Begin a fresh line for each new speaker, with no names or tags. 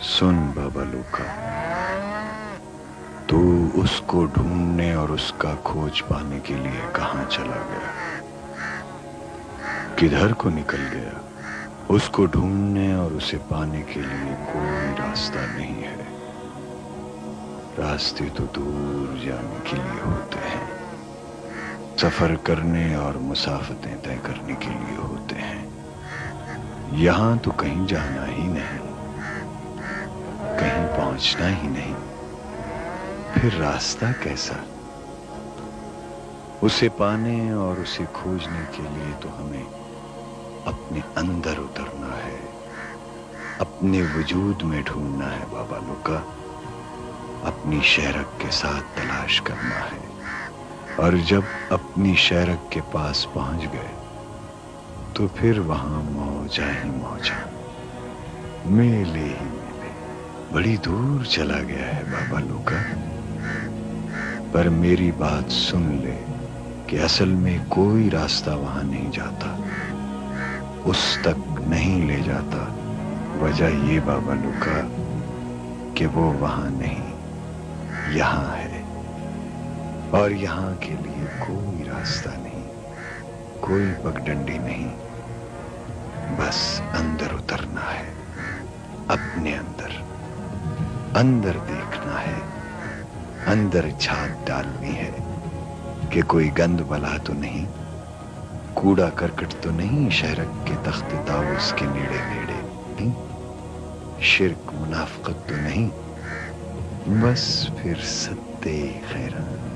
سن بابا لوکا، تو اس کو ڈھونڈنے اور اس کا کھوج پانے کے لیے کہاں چلا گیا؟ کدھر کو نکل گیا؟ اس کو ڈھونڈنے اور اسے پانے کے لیے کوئی راستہ نہیں ہے۔ راستے تو دور جانے کے لیے ہوتے ہیں، سفر کرنے اور مسافتیں طے کرنے کے لیے ہوتے ہیں۔ یہاں تو کہیں جانا ہی نہیں، کہیں پہنچنا ہی نہیں، پھر راستہ کیسا؟ اسے پانے اور اسے کھوجنے کے لیے تو ہمیں اپنے اندر اترنا ہے، اپنے وجود میں ڈھونڈنا ہے بابا لوکا، اپنی شہرک کے ساتھ تلاش کرنا ہے۔ اور جب اپنی شہرک کے پاس پہنچ گئے تو پھر وہاں موجاں ہی موجاں، میلے ہی میلے۔ بڑی دور چلا گیا ہے بابا لوکا، پر میری بات سن لے کہ اصل میں کوئی راستہ وہاں نہیں جاتا، اس تک نہیں لے جاتا۔ وجہ یہ بابا لوکا کہ وہ وہاں نہیں، یہاں ہے، اور یہاں کے لیے کوئی راستہ نہیں، کوئی پگڈنڈی نہیں، بس اندر اترنا ہے، اپنے اندر اندر دیکھنا ہے، اندر جھانک ڈالنی ہے کہ کوئی گند بلا تو نہیں، کوڑا کرکٹ تو نہیں شہرک کے تخت طاؤس کے نیڑے نیڑے نہیں، شرک منافقت تو نہیں، بس پھر سدے خیرات